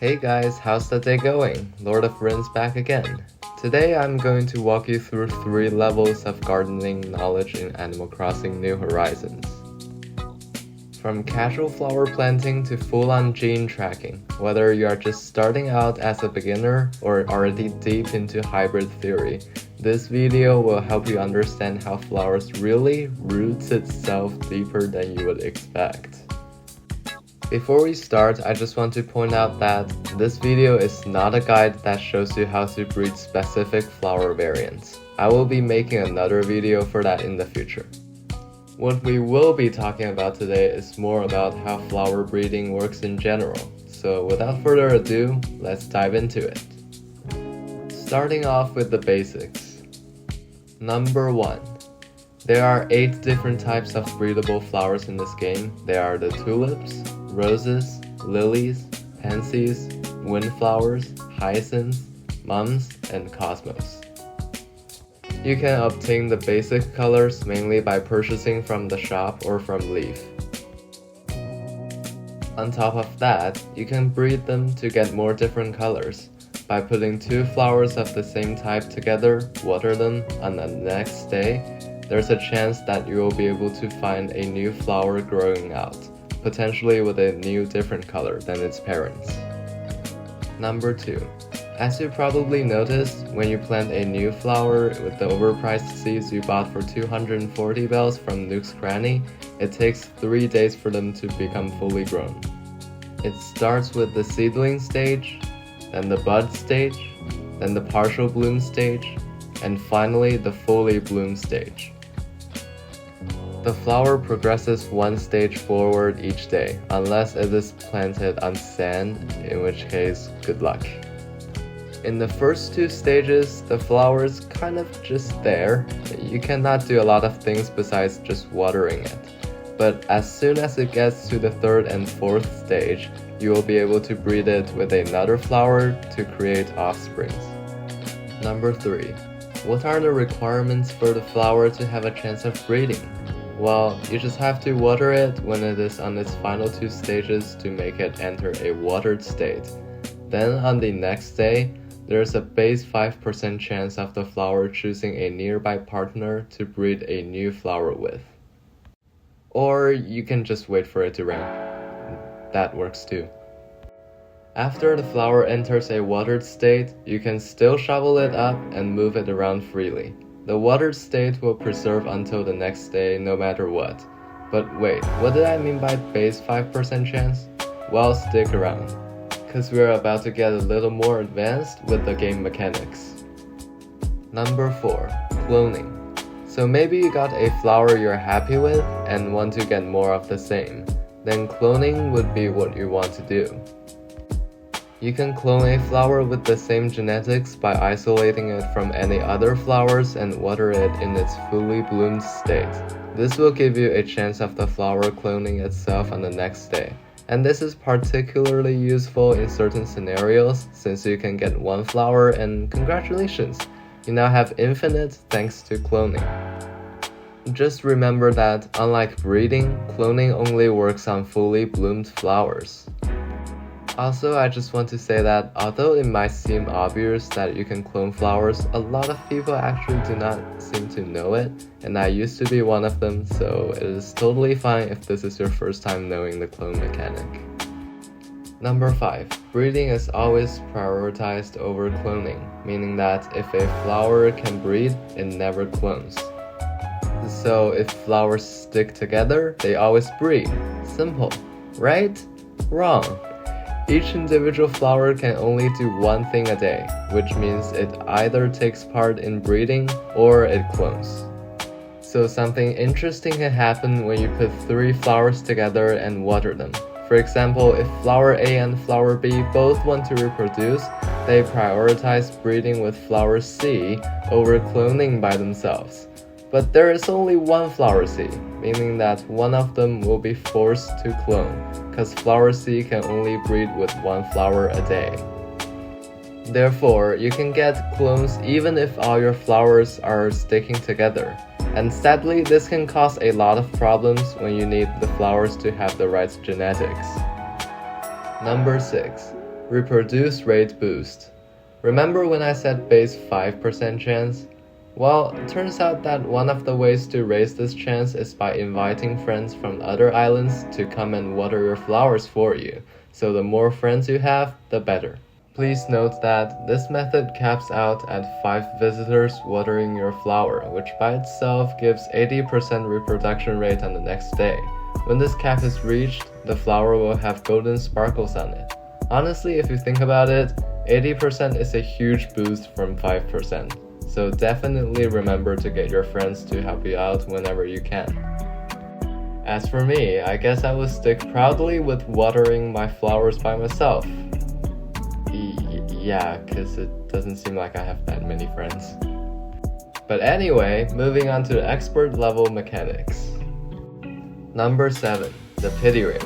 Hey guys, how's the day going? Lord of Rins back again. Today I'm going to walk you through 3 levels of gardening knowledge in Animal Crossing New Horizons. From casual flower planting to full-on gene tracking, whether you are just starting out as a beginner or already deep into hybrid theory, this video will help you understand how flowers really roots itself deeper than you would expect. Before we start, I just want to point out that this video is not a guide that shows you how to breed specific flower variants. I will be making another video for that in the future. What we will be talking about today is more about how flower breeding works in general. So without further ado, let's dive into it. Starting off with the basics. Number 1. There are 8 different types of breedable flowers in this game. They are the tulips, roses, lilies, pansies, windflowers, hyacinths, mums, and cosmos. You can obtain the basic colors mainly by purchasing from the shop or from leaf. On top of that, you can breed them to get more different colors. By putting 2 flowers of the same type together, water them on the next day, there's a chance that you will be able to find a new flower growing out, potentially with a new different color than its parents. Number 2. As you probably noticed, when you plant a new flower with the overpriced seeds you bought for 240 bells from Nook's Cranny, it takes 3 days for them to become fully grown. It starts with the seedling stage, then the bud stage, then the partial bloom stage, and finally the fully bloom stage. The flower progresses 1 stage forward each day, unless it is planted on sand, in which case, good luck. In the first 2 stages, the flower is kind of just there. You cannot do a lot of things besides just watering it. But as soon as it gets to the 3rd and 4th stage, you will be able to breed it with another flower to create offsprings. Number 3. What are the requirements for the flower to have a chance of breeding? Well, you just have to water it when it is on its final 2 stages to make it enter a watered state. Then on the next day, there's a base 5% chance of the flower choosing a nearby partner to breed a new flower with. Or you can just wait for it to rain. That works too. After the flower enters a watered state, you can still shovel it up and move it around freely. The watered state will preserve until the next day no matter what. But wait, what did I mean by base 5% chance? Well, stick around, cause we're about to get a little more advanced with the game mechanics. Number 4. Cloning. So maybe you got a flower you're happy with and want to get more of the same. Then cloning would be what you want to do. You can clone a flower with the same genetics by isolating it from any other flowers and water it in its fully bloomed state. This will give you a chance of the flower cloning itself on the next day. And this is particularly useful in certain scenarios since you can get 1 flower and congratulations, you now have infinite thanks to cloning. Just remember that unlike breeding, cloning only works on fully bloomed flowers. Also, I just want to say that although it might seem obvious that you can clone flowers, a lot of people actually do not seem to know it, and I used to be one of them, so it is totally fine if this is your first time knowing the clone mechanic. Number 5. Breeding is always prioritized over cloning, meaning that if a flower can breed, it never clones. So if flowers stick together, they always breed. Simple, right? Wrong. Each individual flower can only do 1 thing a day, which means it either takes part in breeding or it clones. So something interesting can happen when you put 3 flowers together and water them. For example, if flower A and flower B both want to reproduce, they prioritize breeding with flower C over cloning by themselves. But there is only 1 flower C, meaning that one of them will be forced to clone, cause flower C can only breed with 1 flower a day. Therefore, you can get clones even if all your flowers are sticking together. And sadly, this can cause a lot of problems when you need the flowers to have the right genetics. Number 6. Reproduce rate boost. Remember when I said base 5% chance? Well, it turns out that one of the ways to raise this chance is by inviting friends from other islands to come and water your flowers for you, so the more friends you have, the better. Please note that this method caps out at 5 visitors watering your flower, which by itself gives 80% reproduction rate on the next day. When this cap is reached, the flower will have golden sparkles on it. Honestly, if you think about it, 80% is a huge boost from 5%, so definitely remember to get your friends to help you out whenever you can. As for me, I guess I will stick proudly with watering my flowers by myself. Yeah, cause it doesn't seem like I have that many friends. But anyway, moving on to the expert level mechanics. Number 7, the pity rate.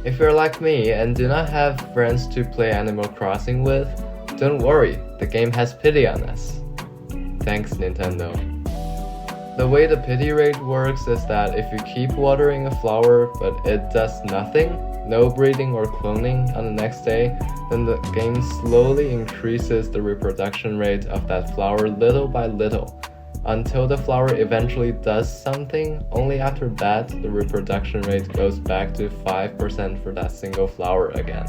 If you're like me and do not have friends to play Animal Crossing with, don't worry, the game has pity on us. Thanks, Nintendo. The way the pity rate works is that if you keep watering a flower but it does nothing, no breeding or cloning on the next day, then the game slowly increases the reproduction rate of that flower little by little, until the flower eventually does something. Only after that, the reproduction rate goes back to 5% for that single flower again.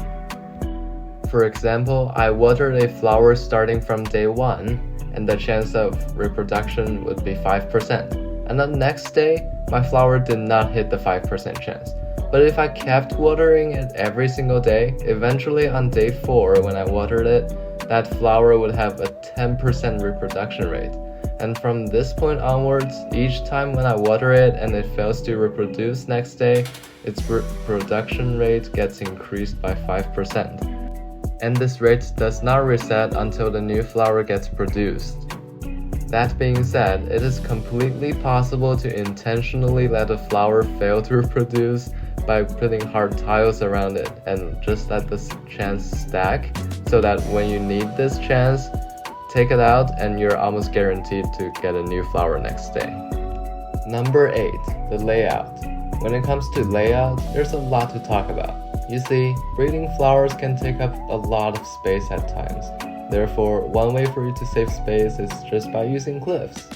For example, I watered a flower starting from day 1, and the chance of reproduction would be 5%. And the next day, my flower did not hit the 5% chance. But if I kept watering it every single day, eventually on day 4 when I watered it, that flower would have a 10% reproduction rate. And from this point onwards, each time when I water it and it fails to reproduce next day, its reproduction rate gets increased by 5%. And this rate does not reset until the new flower gets produced. That being said, it is completely possible to intentionally let a flower fail to reproduce by putting hard tiles around it and just let this chance stack, so that when you need this chance, take it out and you're almost guaranteed to get a new flower next day. Number 8, the layout. When it comes to layout, there's a lot to talk about. You see, breeding flowers can take up a lot of space at times. Therefore, one way for you to save space is just by using cliffs.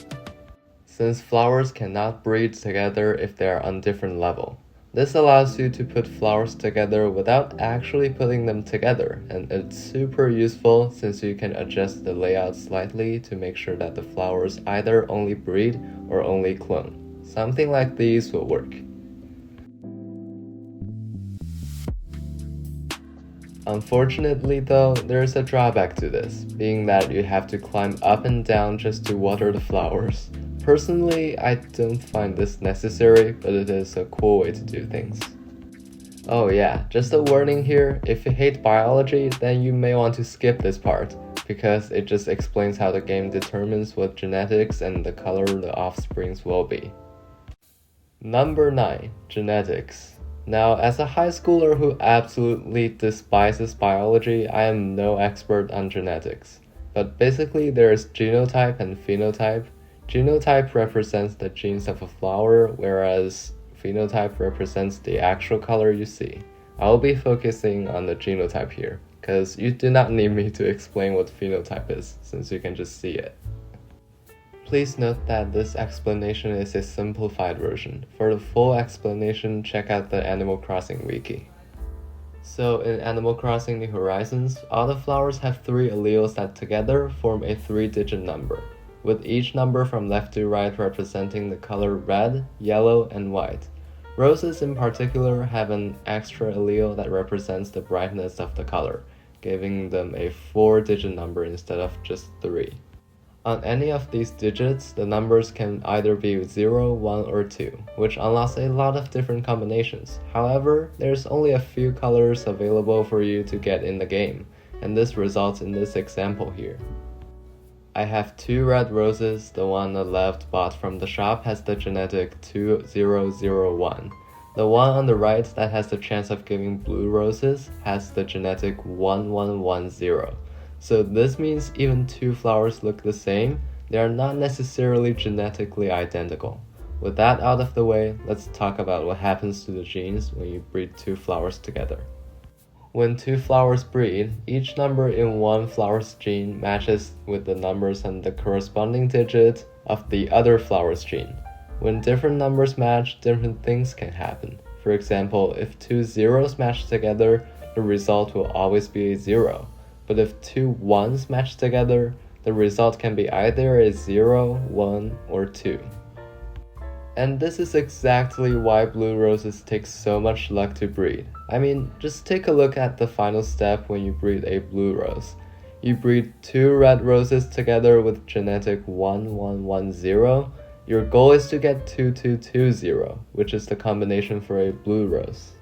Since flowers cannot breed together if they are on different level, this allows you to put flowers together without actually putting them together, and it's super useful since you can adjust the layout slightly to make sure that the flowers either only breed or only clone. Something like these will work. Unfortunately though, there's a drawback to this, being that you have to climb up and down just to water the flowers. Personally, I don't find this necessary, but it is a cool way to do things. Oh yeah, just a warning here, if you hate biology, then you may want to skip this part, because it just explains how the game determines what genetics and the color the offsprings will be. Number 9, genetics. Now, as a high schooler who absolutely despises biology, I am no expert on genetics. But basically there's genotype and phenotype. Genotype represents the genes of a flower, whereas phenotype represents the actual color you see. I will be focusing on the genotype here, because you do not need me to explain what phenotype is, since you can just see it. Please note that this explanation is a simplified version. For the full explanation, check out the Animal Crossing wiki. So in Animal Crossing New Horizons, all the flowers have 3 alleles that together form a 3-digit number, with each number from left to right representing the color red, yellow, and white. Roses in particular have an extra allele that represents the brightness of the color, giving them a 4-digit number instead of just 3. On any of these digits, the numbers can either be 0, 1, or 2, which unlocks a lot of different combinations. However, there's only a few colors available for you to get in the game, and this results in this example here. I have 2 red roses. The one on the left bought from the shop has the genetic 2001. The one on the right that has the chance of giving blue roses has the genetic 1110. So this means even 2 flowers look the same, they are not necessarily genetically identical. With that out of the way, let's talk about what happens to the genes when you breed 2 flowers together. When two flowers breed, each number in one flower's gene matches with the numbers and the corresponding digit of the other flower's gene. When different numbers match, different things can happen. For example, if two zeros match together, the result will always be a 0. But if two ones match together, the result can be either a 0, 1, or 2. And this is exactly why blue roses take so much luck to breed. I mean, just take a look at the final step when you breed a blue rose. You breed two red roses together with genetic 1110. Your goal is to get 2220, which is the combination for a blue rose.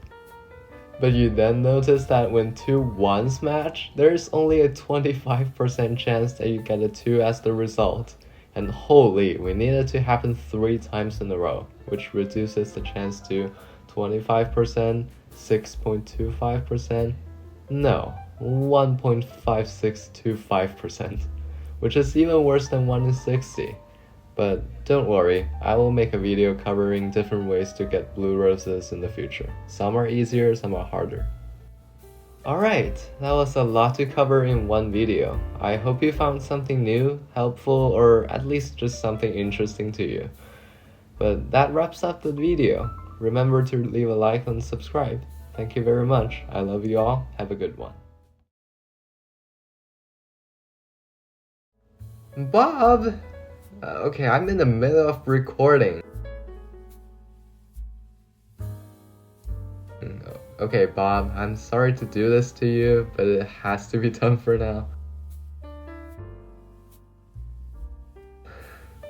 But you then notice that when two ones match, there's only a 25% chance that you get a 2 as the result. And holy, we need it to happen 3 times in a row, which reduces the chance to 25%, 6.25%, no, 1.5625%, which is even worse than 1 in 60. But don't worry, I will make a video covering different ways to get blue roses in the future. Some are easier, some are harder. Alright, that was a lot to cover in one video. I hope you found something new, helpful, or at least just something interesting to you. But that wraps up the video. Remember to leave a like and subscribe. Thank you very much. I love you all. Have a good one. Bob! Okay, I'm in the middle of recording. Okay, Bob, I'm sorry to do this to you, but it has to be done for now.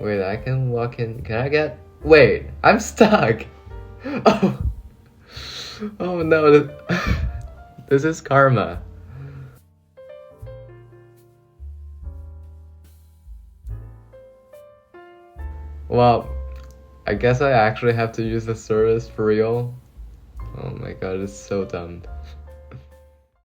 Wait, I can walk in. Can I get... Wait, I'm stuck! Oh, oh no, this is karma. Well, I guess I actually have to use the service for real. Oh my god, it's so dumb.